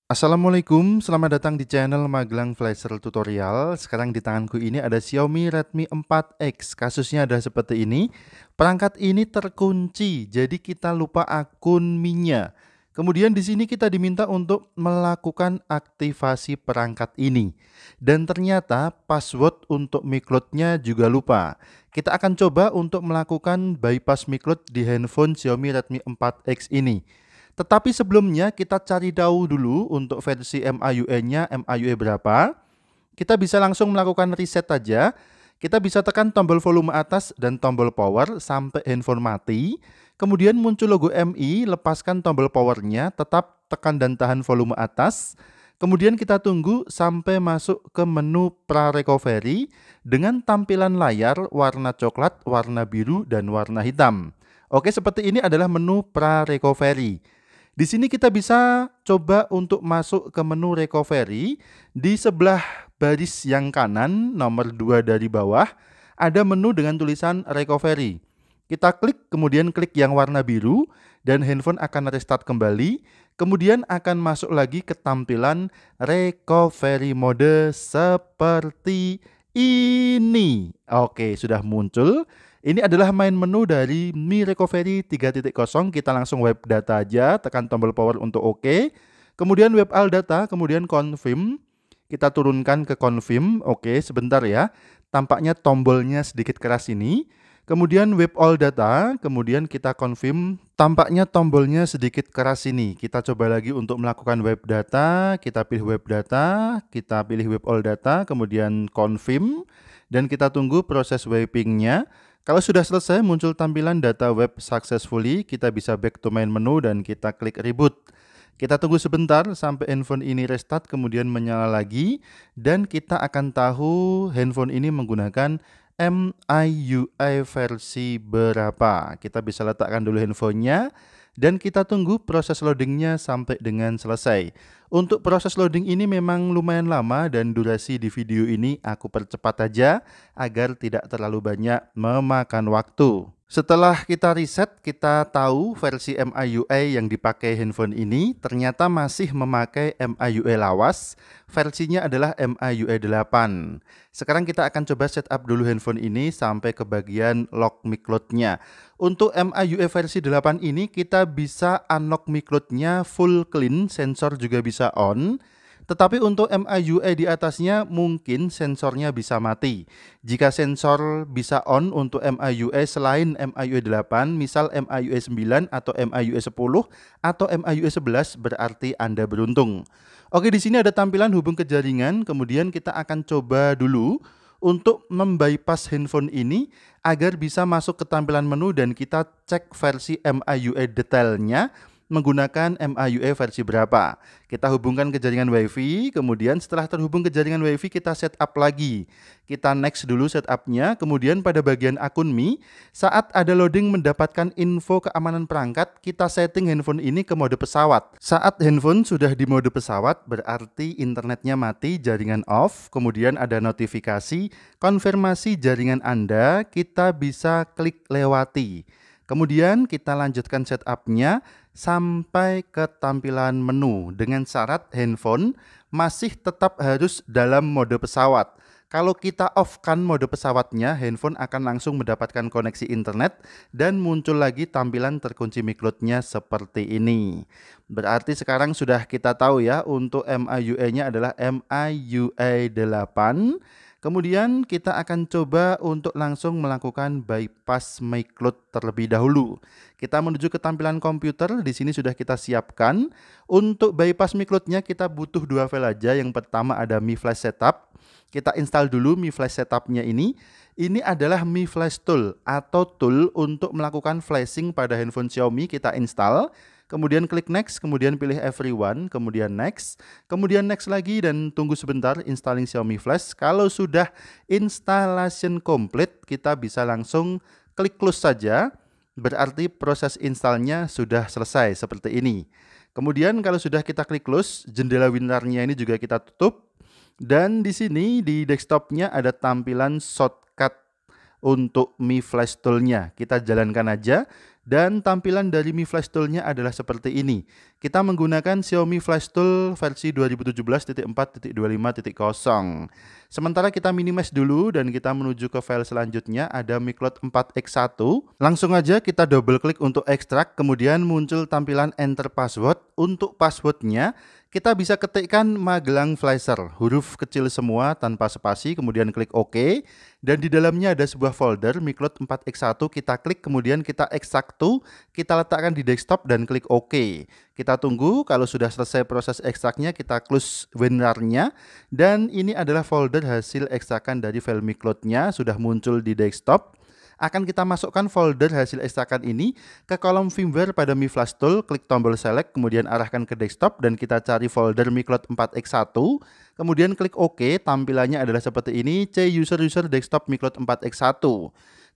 Assalamualaikum, selamat datang di channel Magelang Flasher Tutorial. Sekarang di tanganku ini ada Xiaomi Redmi 4X. Kasusnya adalah seperti ini. Perangkat ini terkunci, jadi kita lupa akun Mi-nya. Kemudian di sini kita diminta untuk melakukan aktivasi perangkat ini. Dan ternyata password untuk Mi Cloud-nya juga lupa. Kita akan coba untuk melakukan bypass Mi Cloud di handphone Xiaomi Redmi 4X ini. Tetapi sebelumnya kita cari tahu dulu untuk versi MIUI-nya MIUI berapa. Kita bisa langsung melakukan reset aja. Kita bisa tekan tombol volume atas dan tombol power sampai handphone mati. Kemudian muncul logo MI, lepaskan tombol powernya, tetap tekan dan tahan volume atas. Kemudian kita tunggu sampai masuk ke menu pra recovery dengan tampilan layar warna coklat, warna biru, dan warna hitam. Oke, seperti ini adalah menu pra recovery. Di sini kita bisa coba untuk masuk ke menu recovery. Di sebelah baris yang kanan, nomor 2 dari bawah, ada menu dengan tulisan recovery. Kita klik, kemudian klik yang warna biru, dan handphone akan restart kembali. Kemudian akan masuk lagi ke tampilan recovery mode seperti ini. Oke, sudah muncul. Ini adalah main menu dari Mi Recovery 3.0. Kita langsung web data aja, tekan tombol power untuk OK. Kemudian web all data, kemudian confirm. Kita turunkan ke confirm. Oke, sebentar ya. Tampaknya tombolnya sedikit keras ini. Kemudian web all data, kemudian kita confirm. Tampaknya tombolnya sedikit keras ini. Kita coba lagi untuk melakukan web data. Kita pilih web data, kita pilih web all data, kemudian confirm. Dan kita tunggu proses wipingnya. Kalau sudah selesai muncul tampilan data web successfully, kita bisa back to main menu dan kita klik reboot. Kita tunggu sebentar sampai handphone ini restart kemudian menyala lagi dan kita akan tahu handphone ini menggunakan MIUI versi berapa. Kita bisa letakkan dulu handphonenya dan kita tunggu proses loadingnya sampai dengan selesai. Untuk proses loading ini memang lumayan lama dan durasi di video ini aku percepat aja agar tidak terlalu banyak memakan waktu. Setelah kita riset, kita tahu versi MIUI yang dipakai handphone ini ternyata masih memakai MIUI lawas. Versinya adalah MIUI 8. Sekarang kita akan coba setup dulu handphone ini sampai ke bagian lock Mi Cloud-nya. Untuk MIUI versi 8 ini kita bisa unlock Mi Cloud-nya full clean, sensor juga bisa on. Tetapi untuk MIUI di atasnya mungkin sensornya bisa mati. Jika sensor bisa on untuk MIUI selain MIUI 8, misal MIUI 9 atau MIUI 10 atau MIUI 11 berarti Anda beruntung. Oke, di sini ada tampilan hubung ke jaringan, kemudian kita akan coba dulu untuk membypass handphone ini agar bisa masuk ke tampilan menu dan kita cek versi MIUI detailnya menggunakan MIUI versi berapa. Kita hubungkan ke jaringan WiFi, kemudian setelah terhubung ke jaringan WiFi kita setup lagi. Kita next dulu setupnya, kemudian pada bagian akun Mi, saat ada loading mendapatkan info keamanan perangkat, kita setting handphone ini ke mode pesawat. Saat handphone sudah di mode pesawat, berarti internetnya mati, jaringan off, kemudian ada notifikasi, konfirmasi jaringan Anda, kita bisa klik lewati. Kemudian kita lanjutkan setupnya sampai ke tampilan menu dengan syarat handphone masih tetap harus dalam mode pesawat. Kalau kita off-kan mode pesawatnya, handphone akan langsung mendapatkan koneksi internet dan muncul lagi tampilan terkunci Mi Cloud-nya seperti ini. Berarti sekarang sudah kita tahu ya untuk MIUI-nya adalah MIUI 8. Kemudian kita akan coba untuk langsung melakukan bypass Mi Cloud terlebih dahulu. Kita menuju ke tampilan komputer, di sini sudah kita siapkan. Untuk bypass Mi Cloud-nya kita butuh dua file aja. Yang pertama ada Mi Flash Setup. Kita install dulu Mi Flash Setup-nya ini. Ini adalah Mi Flash Tool atau tool untuk melakukan flashing pada handphone Xiaomi. Kita install. Kemudian klik next, kemudian pilih everyone, kemudian next lagi dan tunggu sebentar installing Xiaomi Flash. Kalau sudah installation complete, kita bisa langsung klik close saja. Berarti proses installnya sudah selesai seperti ini. Kemudian kalau sudah kita klik close, jendela WinRAR-nya ini juga kita tutup. Dan di sini di desktopnya ada tampilan shortcut untuk Mi Flash Tool-nya. Kita jalankan aja. Dan tampilan dari Mi Flash Tool-nya adalah seperti ini. Kita menggunakan Xiaomi Flash Tool versi 2017.4.25.0. Sementara kita minimize dulu dan kita menuju ke file selanjutnya, ada MiCloud 4X1. Langsung aja kita double klik untuk ekstrak, kemudian muncul tampilan enter password. Untuk passwordnya kita bisa ketikkan Magelang Flasher, huruf kecil semua tanpa spasi, kemudian klik OK. Dan di dalamnya ada sebuah folder MiCloud 4X1, kita klik kemudian kita ekstrak to, kita letakkan di desktop dan klik OK. Kita tunggu, kalau sudah selesai proses ekstraknya kita close WinRAR-nya. Dan ini adalah folder hasil ekstrakan dari file MiCloud-nya, sudah muncul di desktop. Akan kita masukkan folder hasil ekstrakan ini ke kolom firmware pada Mi Flash Tool, klik tombol select, kemudian arahkan ke desktop dan kita cari folder MiCloud 4X1, kemudian klik OK, tampilannya adalah seperti ini, C user desktop MiCloud 4X1.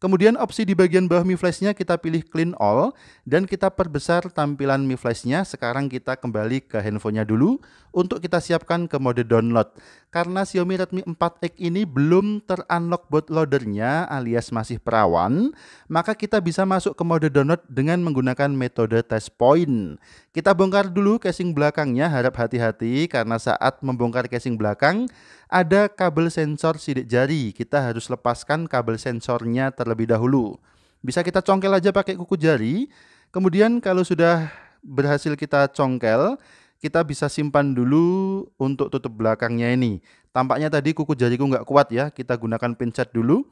Kemudian opsi di bagian bawah Mi Flash-nya kita pilih Clean All dan kita perbesar tampilan Mi Flash-nya. Sekarang kita kembali ke handphonenya dulu untuk kita siapkan ke mode download. Karena Xiaomi Redmi 4X ini belum ter-unlock bootloader-nya alias masih perawan, maka kita bisa masuk ke mode download dengan menggunakan metode test point. Kita bongkar dulu casing belakangnya, harap hati-hati karena saat membongkar casing belakang ada kabel sensor sidik jari. Kita harus lepaskan kabel sensornya terlebih dahulu. Bisa kita congkel aja pakai kuku jari. Kemudian kalau sudah berhasil kita congkel, kita bisa simpan dulu untuk tutup belakangnya ini. Tampaknya tadi kuku jariku nggak kuat ya, kita gunakan pinset dulu.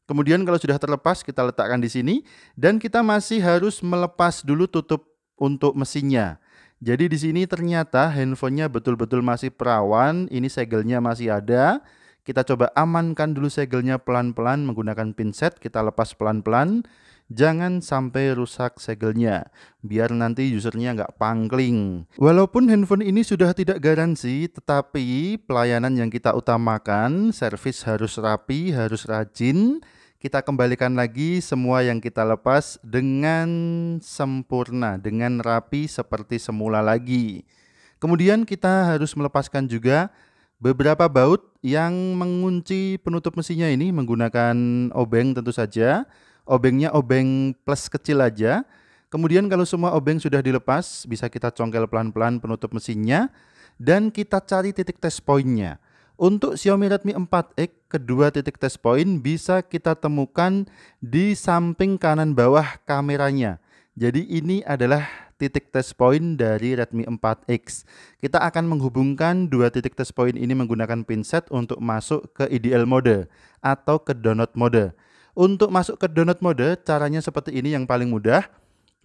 Kemudian kalau sudah terlepas kita letakkan di sini dan kita masih harus melepas dulu tutup untuk mesinnya. Jadi di sini ternyata handphonenya betul-betul masih perawan, ini segelnya masih ada. Kita coba amankan dulu segelnya pelan-pelan menggunakan pinset, kita lepas pelan-pelan. Jangan sampai rusak segelnya, biar nanti usernya nggak pangling. Walaupun handphone ini sudah tidak garansi, tetapi pelayanan yang kita utamakan, servis harus rapi, harus rajin. Kita kembalikan lagi semua yang kita lepas dengan sempurna, dengan rapi seperti semula lagi. Kemudian kita harus melepaskan juga beberapa baut yang mengunci penutup mesinnya ini menggunakan obeng tentu saja. Obengnya obeng plus kecil aja. Kemudian kalau semua obeng sudah dilepas, bisa kita congkel pelan-pelan penutup mesinnya. Dan kita cari titik test point-nya. Untuk Xiaomi Redmi 4X, kedua titik test point bisa kita temukan di samping kanan bawah kameranya. Jadi ini adalah titik test point dari Redmi 4X. Kita akan menghubungkan dua titik test point ini menggunakan pinset untuk masuk ke ideal mode atau ke download mode. Untuk masuk ke download mode, caranya seperti ini yang paling mudah.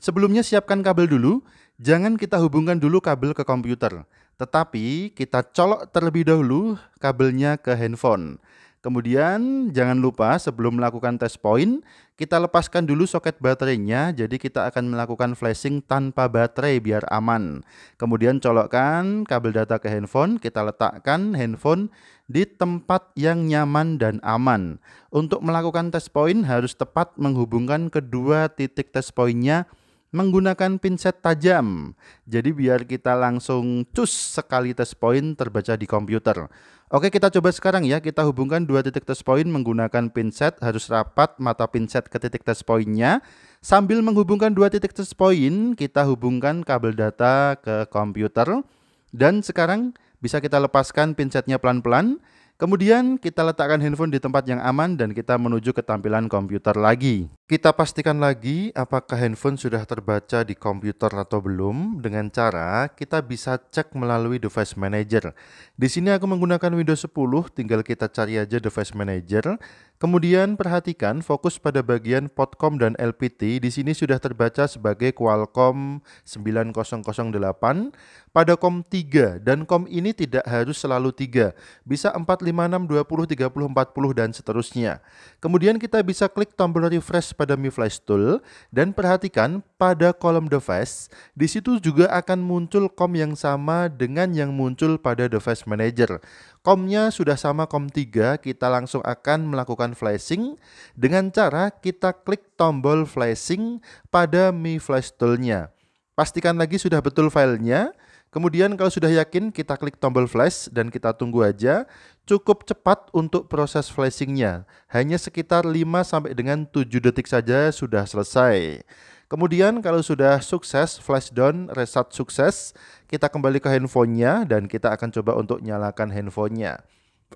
Sebelumnya siapkan kabel dulu, jangan kita hubungkan dulu kabel ke komputer. Tetapi kita colok terlebih dahulu kabelnya ke handphone. Kemudian jangan lupa sebelum melakukan test point, kita lepaskan dulu soket baterainya. Jadi kita akan melakukan flashing tanpa baterai biar aman. Kemudian colokkan kabel data ke handphone, kita letakkan handphone di tempat yang nyaman dan aman. Untuk melakukan test point harus tepat menghubungkan kedua titik test point-nya menggunakan pinset tajam. Jadi biar kita langsung cus sekali test point terbaca di komputer. Oke, kita coba sekarang ya. Kita hubungkan dua titik test point menggunakan pinset. Harus rapat mata pinset ke titik test point-nya. Sambil menghubungkan dua titik test point, kita hubungkan kabel data ke komputer. Dan sekarang bisa kita lepaskan pinsetnya pelan-pelan. Kemudian kita letakkan handphone di tempat yang aman dan kita menuju ke tampilan komputer lagi. Kita pastikan lagi apakah handphone sudah terbaca di komputer atau belum dengan cara kita bisa cek melalui device manager. Di sini aku menggunakan Windows 10, tinggal kita cari aja device manager. Kemudian perhatikan fokus pada bagian Podcom dan LPT. Di sini sudah terbaca sebagai Qualcomm 9008 pada COM 3 dan COM ini tidak harus selalu 3. Bisa 4, 5, 6, 20, 30, 40 dan seterusnya. Kemudian kita bisa klik tombol refresh pada Mi Flash Tool dan perhatikan pada kolom device. Di situ juga akan muncul COM yang sama dengan yang muncul pada device manager. COM-nya sudah sama COM 3, kita langsung akan melakukan flashing dengan cara kita klik tombol flashing pada Mi Flash Tool-nya. Pastikan lagi sudah betul filenya. Kemudian kalau sudah yakin kita klik tombol flash dan kita tunggu aja. Cukup cepat untuk proses flashingnya. Hanya sekitar 5 sampai dengan 7 detik saja sudah selesai. Kemudian kalau sudah sukses, flashdown, reset sukses, kita kembali ke handphonenya dan kita akan coba untuk nyalakan handphonenya.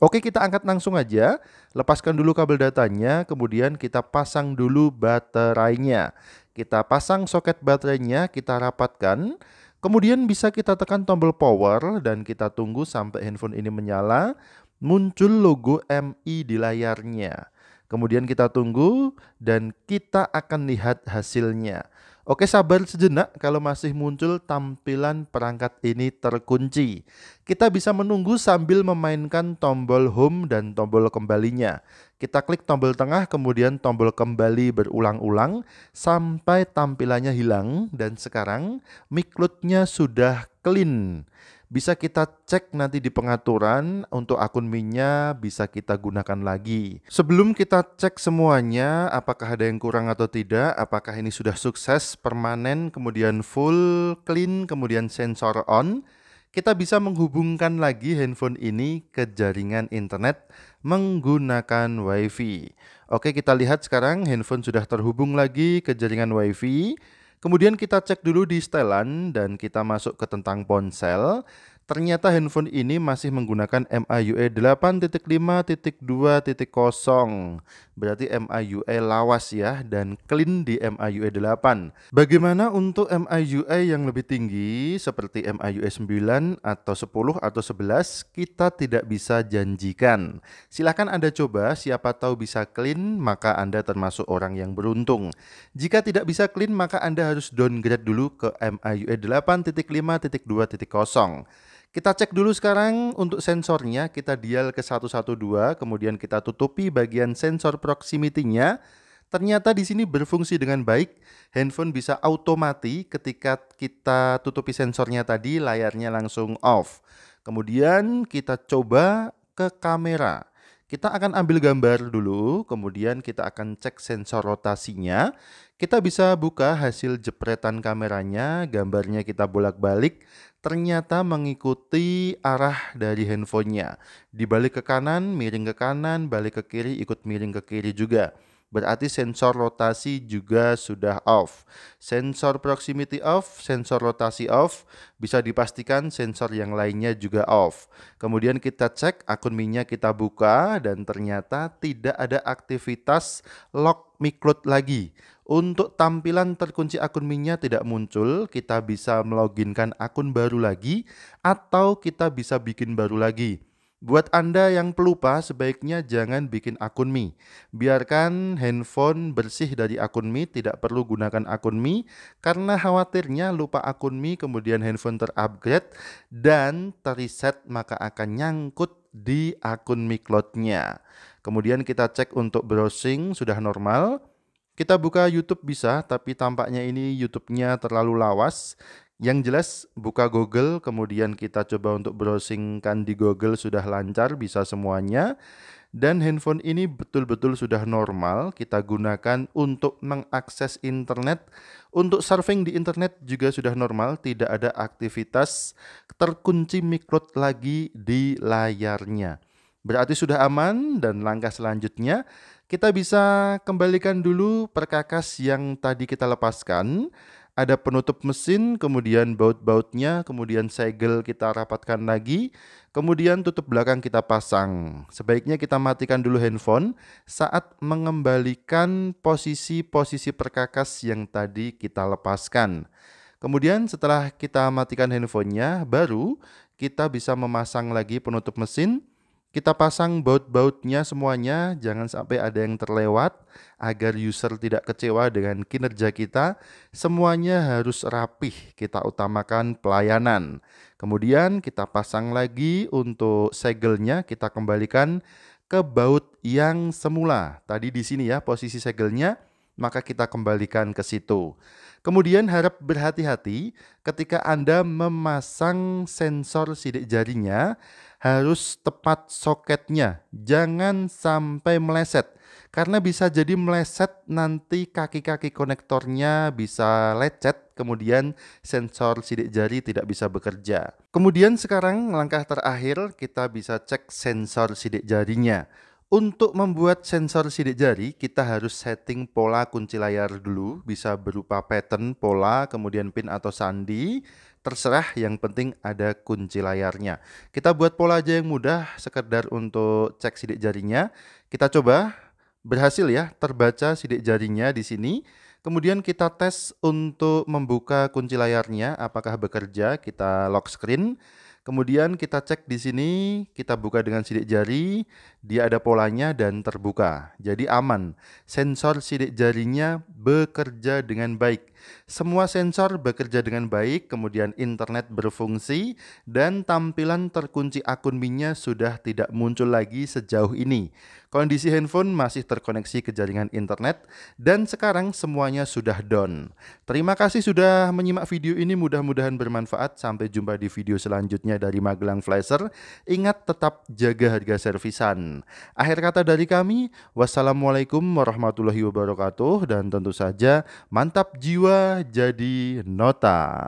Oke, kita angkat langsung aja, lepaskan dulu kabel datanya, kemudian kita pasang dulu baterainya. Kita pasang soket baterainya, kita rapatkan, kemudian bisa kita tekan tombol power dan kita tunggu sampai handphone ini menyala, muncul logo MI di layarnya. Kemudian kita tunggu dan kita akan lihat hasilnya. Oke, sabar sejenak kalau masih muncul tampilan perangkat ini terkunci. Kita bisa menunggu sambil memainkan tombol home dan tombol kembalinya. Kita klik tombol tengah kemudian tombol kembali berulang-ulang sampai tampilannya hilang dan sekarang micloud-nya sudah clean. Bisa kita cek nanti di pengaturan untuk akun Mi-nya bisa kita gunakan lagi. Sebelum kita cek semuanya apakah ada yang kurang atau tidak, apakah ini sudah sukses, permanen, kemudian full, clean, kemudian sensor on, kita bisa menghubungkan lagi handphone ini ke jaringan internet menggunakan WiFi. Oke, kita lihat sekarang handphone sudah terhubung lagi ke jaringan WiFi. Kemudian kita cek dulu di setelan dan kita masuk ke tentang ponsel. Ternyata handphone ini masih menggunakan MIUI 8.5.2.0. Berarti MIUI lawas ya dan clean di MIUI 8. Bagaimana untuk MIUI yang lebih tinggi seperti MIUI 9 atau 10 atau 11 kita tidak bisa janjikan. Silahkan Anda coba, siapa tahu bisa clean maka Anda termasuk orang yang beruntung. Jika tidak bisa clean maka Anda harus downgrade dulu ke MIUI 8.5.2.0. Kita cek dulu sekarang untuk sensornya, kita dial ke 112, kemudian kita tutupi bagian sensor proximity-nya. Ternyata di sini berfungsi dengan baik, handphone bisa automati ketika kita tutupi sensornya tadi, layarnya langsung off. Kemudian kita coba ke kamera. Kita akan ambil gambar dulu, kemudian kita akan cek sensor rotasinya. Kita bisa buka hasil jepretan kameranya, gambarnya kita bolak-balik. Ternyata mengikuti arah dari handphonenya. Dibalik ke kanan, miring ke kanan, balik ke kiri, ikut miring ke kiri juga. Berarti sensor rotasi juga sudah off. Sensor proximity off, sensor rotasi off. Bisa dipastikan sensor yang lainnya juga off. Kemudian kita cek akun Mi-nya kita buka dan ternyata tidak ada aktivitas lock micloud lagi. Untuk tampilan terkunci akun Mi-nya tidak muncul, kita bisa meloginkan akun baru lagi atau kita bisa bikin baru lagi. Buat Anda yang pelupa, sebaiknya jangan bikin akun Mi. Biarkan handphone bersih dari akun Mi, tidak perlu gunakan akun Mi karena khawatirnya lupa akun Mi kemudian handphone terupgrade dan terreset maka akan nyangkut di akun micloud-nya. Kemudian kita cek untuk browsing sudah normal. Kita buka YouTube bisa, tapi tampaknya ini YouTube-nya terlalu lawas. Yang jelas buka Google, kemudian kita coba untuk browsingkan di Google sudah lancar, bisa semuanya. Dan handphone ini betul-betul sudah normal, kita gunakan untuk mengakses internet. Untuk surfing di internet juga sudah normal, tidak ada aktivitas terkunci micloud lagi di layarnya. Berarti sudah aman dan langkah selanjutnya kita bisa kembalikan dulu perkakas yang tadi kita lepaskan. Ada penutup mesin, kemudian baut-bautnya, kemudian segel kita rapatkan lagi, kemudian tutup belakang kita pasang. Sebaiknya kita matikan dulu handphone saat mengembalikan posisi-posisi perkakas yang tadi kita lepaskan. Kemudian setelah kita matikan handphonenya, baru kita bisa memasang lagi penutup mesin. Kita pasang baut-bautnya semuanya, jangan sampai ada yang terlewat agar user tidak kecewa dengan kinerja kita. Semuanya harus rapih, kita utamakan pelayanan. Kemudian kita pasang lagi untuk segelnya, kita kembalikan ke baut yang semula. Tadi di sini ya posisi segelnya, maka kita kembalikan ke situ. Kemudian harap berhati-hati ketika Anda memasang sensor sidik jarinya, harus tepat soketnya, jangan sampai meleset. Karena bisa jadi meleset nanti kaki-kaki konektornya bisa lecet, kemudian sensor sidik jari tidak bisa bekerja. Kemudian sekarang langkah terakhir kita bisa cek sensor sidik jarinya. Untuk membuat sensor sidik jari, kita harus setting pola kunci layar dulu, bisa berupa pattern, pola, kemudian pin atau sandi, terserah, yang penting ada kunci layarnya. Kita buat pola aja yang mudah, sekedar untuk cek sidik jarinya. Kita coba, berhasil ya, terbaca sidik jarinya di sini. Kemudian kita tes untuk membuka kunci layarnya, apakah bekerja, kita lock screen. Kemudian kita cek di sini, kita buka dengan sidik jari, dia ada polanya dan terbuka. Jadi aman. Sensor sidik jarinya bekerja dengan baik. Semua sensor bekerja dengan baik, kemudian internet berfungsi, dan tampilan terkunci akun Mi-nya sudah tidak muncul lagi sejauh ini. Kondisi handphone masih terkoneksi ke jaringan internet, dan sekarang semuanya sudah down. Terima kasih sudah menyimak video ini, mudah-mudahan bermanfaat. Sampai jumpa di video selanjutnya dari Magelang Flasher. Ingat, tetap jaga harga servisan. Akhir kata dari kami, wassalamualaikum warahmatullahi wabarakatuh, dan tentu saja mantap jiwa jadi nota.